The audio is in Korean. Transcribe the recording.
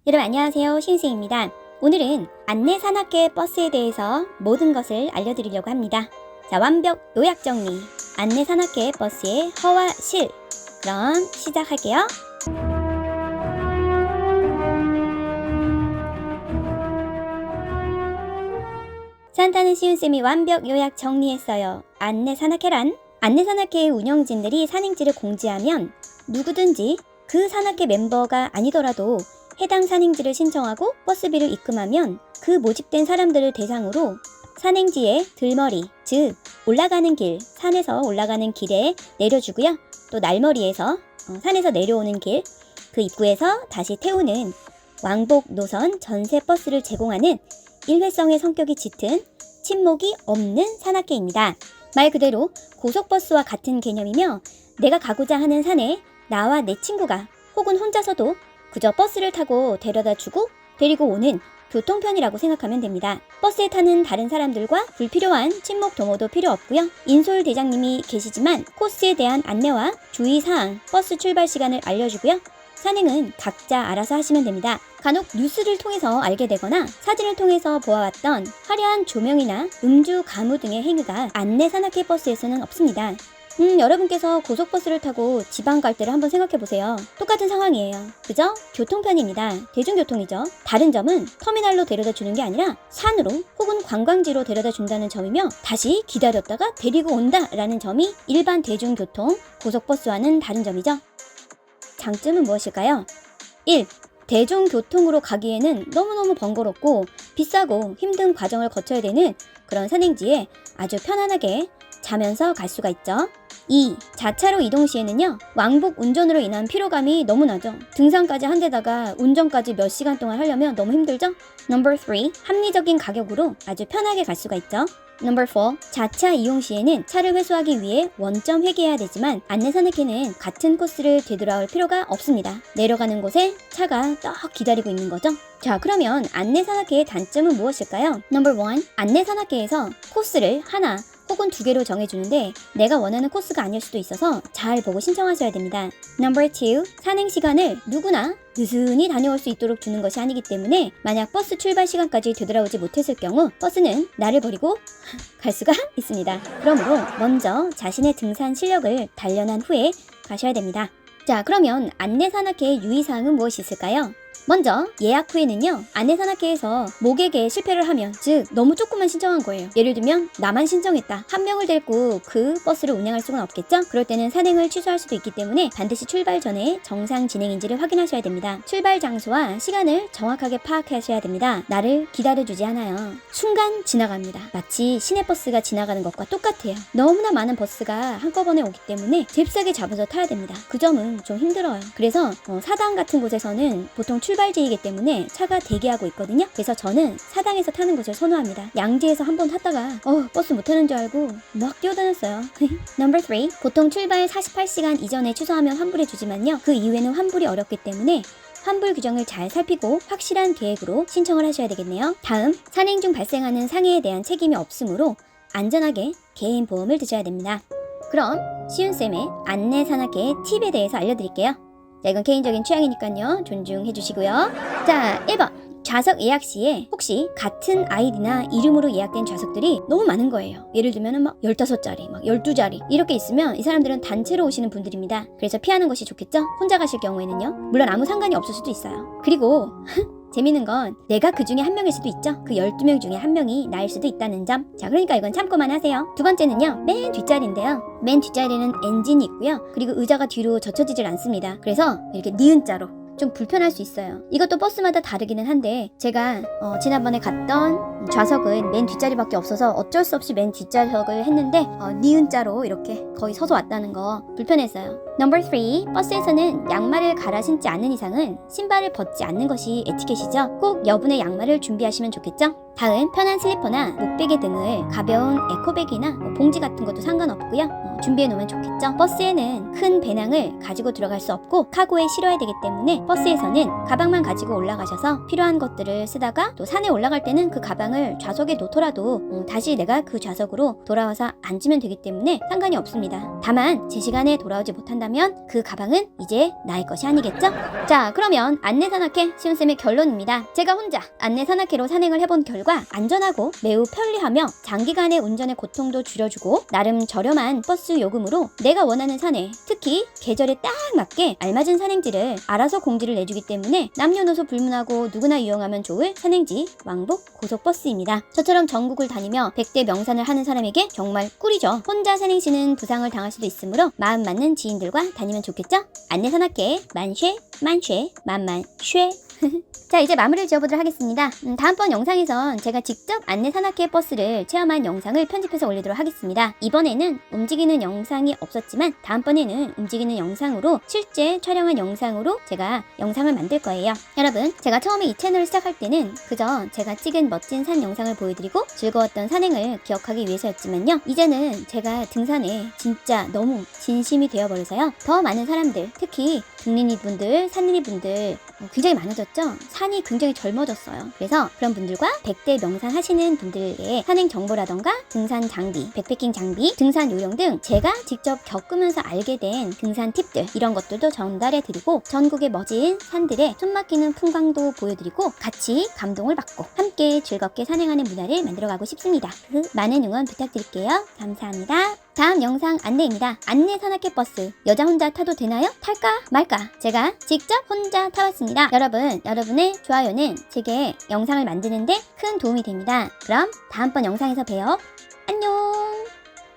여러분 안녕하세요, 신승입니다. 오늘은 안내 산악회 버스에 대해서 모든 것을 알려드리려고 합니다. 자, 완벽 요약 정리. 안내 산악회 버스의 허와 실. 그럼 시작할게요. 산타는 시운쌤이 완벽 요약 정리했어요. 안내 산악회란 안내 산악회의 운영진들이 산행지를 공지하면 누구든지 그 산악회 멤버가 아니더라도 해당 산행지를 신청하고 버스비를 입금하면 그 모집된 사람들을 대상으로 산행지의 들머리, 즉 올라가는 길, 산에서 올라가는 길에 내려주고요. 또 날머리에서 산에서 내려오는 길, 그 입구에서 다시 태우는 왕복 노선 전세 버스를 제공하는 일회성의 성격이 짙은 친목이 없는 산악회입니다. 말 그대로 고속버스와 같은 개념이며 내가 가고자 하는 산에 나와 내 친구가 혹은 혼자서도 그저 버스를 타고 데려다주고 데리고 오는 교통편이라고 생각하면 됩니다. 버스에 타는 다른 사람들과 불필요한 친목 도모도 필요 없고요. 인솔 대장님이 계시지만 코스에 대한 안내와 주의사항, 버스 출발 시간을 알려주고요. 산행은 각자 알아서 하시면 됩니다. 간혹 뉴스를 통해서 알게 되거나 사진을 통해서 보아왔던 화려한 조명이나 음주 가무 등의 행위가 안내 산악회 버스에서는 없습니다. 여러분께서 고속버스를 타고 지방 갈 때를 한번 생각해보세요. 똑같은 상황이에요. 그저 교통편입니다. 대중교통이죠. 다른 점은 터미널로 데려다 주는 게 아니라 산으로 혹은 관광지로 데려다 준다는 점이며 다시 기다렸다가 데리고 온다라는 점이 일반 대중교통, 고속버스와는 다른 점이죠. 장점은 무엇일까요? 1. 대중교통으로 가기에는 너무너무 번거롭고 비싸고 힘든 과정을 거쳐야 되는 그런 산행지에 아주 편안하게 자면서 갈 수가 있죠. 2. 자차로 이동 시에는요, 왕복 운전으로 인한 피로감이 너무 나죠. 등산까지 한 데다가 운전까지 몇 시간 동안 하려면 너무 힘들죠? Number 3. 합리적인 가격으로 아주 편하게 갈 수가 있죠. Number 4. 자차 이용 시에는 차를 회수하기 위해 원점 회계해야 되지만 안내 산악회는 같은 코스를 되돌아올 필요가 없습니다. 내려가는 곳에 차가 딱 기다리고 있는 거죠. 자, 그러면 안내 산악회의 단점은 무엇일까요? Number 1. 안내 산악회에서 코스를 하나 혹은 두 개로 정해주는데 내가 원하는 코스가 아닐 수도 있어서 잘 보고 신청하셔야 됩니다. Number 2. 산행 시간을 누구나 느슨히 다녀올 수 있도록 주는 것이 아니기 때문에 만약 버스 출발 시간까지 되돌아오지 못했을 경우 버스는 나를 버리고 갈 수가 있습니다. 그러므로 먼저 자신의 등산 실력을 단련한 후에 가셔야 됩니다. 자, 그러면 안내 산악회의 유의사항은 무엇이 있을까요? 먼저 예약 후에는요, 안내 산악회에서 모객에 실패를 하면, 즉 너무 조금만 신청한 거예요. 예를 들면 나만 신청했다, 한 명을 데리고 그 버스를 운행할 수는 없겠죠? 그럴 때는 산행을 취소할 수도 있기 때문에 반드시 출발 전에 정상 진행인지를 확인하셔야 됩니다. 출발 장소와 시간을 정확하게 파악하셔야 됩니다. 나를 기다려주지 않아요. 순간 지나갑니다. 마치 시내버스가 지나가는 것과 똑같아요. 너무나 많은 버스가 한꺼번에 오기 때문에 잽싸게 잡아서 타야 됩니다. 그 점은 좀 힘들어요. 그래서 사당 같은 곳에서는 보통 출발지이기 때문에 차가 대기하고 있거든요. 그래서 저는 사당에서 타는 것을 선호합니다. 양지에서 한번 탔다가 버스 못 타는 줄 알고 막 뛰어다녔어요. Number 3. 보통 출발 48시간 이전에 취소하면 환불해 주지만요, 그 이후에는 환불이 어렵기 때문에 환불 규정을 잘 살피고 확실한 계획으로 신청을 하셔야 되겠네요. 다음, 산행 중 발생하는 상해에 대한 책임이 없으므로 안전하게 개인 보험을 드셔야 됩니다. 그럼 시운쌤의 안내 산악회의 팁에 대해서 알려드릴게요. 자, 이건 개인적인 취향이니까요, 존중해 주시고요. 자, 1번. 좌석 예약 시에 혹시 같은 아이디나 이름으로 예약된 좌석들이 너무 많은 거예요. 예를 들면 막 15자리, 막 12자리 이렇게 있으면 이 사람들은 단체로 오시는 분들입니다. 그래서 피하는 것이 좋겠죠? 혼자 가실 경우에는요. 물론 아무 상관이 없을 수도 있어요. 그리고 재밌는 건 내가 그 중에 한 명일 수도 있죠. 그 12명 중에 한 명이 나일 수도 있다는 점. 자, 그러니까 이건 참고만 하세요. 두 번째는요, 맨 뒷자리인데요. 맨 뒷자리에는 엔진이 있고요. 그리고 의자가 뒤로 젖혀지질 않습니다. 그래서 이렇게 니은자로 좀 불편할 수 있어요. 이것도 버스마다 다르기는 한데 제가 지난번에 갔던 좌석은 맨 뒷자리밖에 없어서 어쩔 수 없이 맨 뒷좌석을 했는데 니은자로 이렇게 거의 서서 왔다는 거 불편했어요. Number 3. 버스에서는 양말을 갈아 신지 않는 이상은 신발을 벗지 않는 것이 에티켓이죠. 꼭 여분의 양말을 준비하시면 좋겠죠? 다음 편한 슬리퍼나 목베개 등을 가벼운 에코백이나 봉지 같은 것도 상관없고요. 준비해 놓으면 좋겠죠. 버스에는 큰 배낭을 가지고 들어갈 수 없고 카고에 실어야 되기 때문에 버스에서는 가방만 가지고 올라가셔서 필요한 것들을 쓰다가 또 산에 올라갈 때는 그 가방을 좌석에 놓더라도 다시 내가 그 좌석으로 돌아와서 앉으면 되기 때문에 상관이 없습니다. 다만 제 시간에 돌아오지 못한다면 그 가방은 이제 나의 것이 아니겠죠? 자, 그러면 안내 산악회 시온쌤의 결론입니다. 제가 혼자 안내 산악회로 산행을 해본 결과 안전하고 매우 편리하며 장기간의 운전의 고통도 줄여주고 나름 저렴한 버스 요금으로 내가 원하는 산에 특히 계절에 딱 맞게 알맞은 산행지를 알아서 공지를 내주기 때문에 남녀노소 불문하고 누구나 이용하면 좋을 산행지 왕복 고속버스입니다. 저처럼 전국을 다니며 100대 명산을 하는 사람에게 정말 꿀이죠. 혼자 산행시는 부상을 당할 수도 있으므로 마음 맞는 지인들과 다니면 좋겠죠? 안내 산악회 만쉐 만쉐 만만쉐 자, 이제 마무리를 지어보도록 하겠습니다. 다음번 영상에선 제가 직접 안내 산악회 버스를 체험한 영상을 편집해서 올리도록 하겠습니다. 이번에는 움직이는 영상이 없었지만 다음번에는 움직이는 영상으로 실제 촬영한 영상으로 제가 영상을 만들 거예요. 여러분, 제가 처음에 이 채널을 시작할 때는 그저 제가 찍은 멋진 산 영상을 보여드리고 즐거웠던 산행을 기억하기 위해서였지만요. 이제는 제가 등산에 진짜 너무 진심이 되어버려서요. 더 많은 사람들, 특히 등린이분들, 산린이분들 굉장히 많아졌죠? 산이 굉장히 젊어졌어요. 그래서 그런 분들과 100대 명산 하시는 분들의 산행 정보라던가 등산 장비, 백패킹 장비, 등산 요령 등 제가 직접 겪으면서 알게 된 등산 팁들 이런 것들도 전달해드리고 전국의 멋진 산들의 숨막히는 풍광도 보여드리고 같이 감동을 받고 함께 즐겁게 산행하는 문화를 만들어가고 싶습니다. 많은 응원 부탁드릴게요. 감사합니다. 다음 영상 안내입니다. 안내 산악회 버스 여자 혼자 타도 되나요? 탈까 말까? 제가 직접 혼자 타봤습니다. 여러분의 좋아요는 제게 영상을 만드는데 큰 도움이 됩니다. 그럼 다음번 영상에서 봬요. 안녕.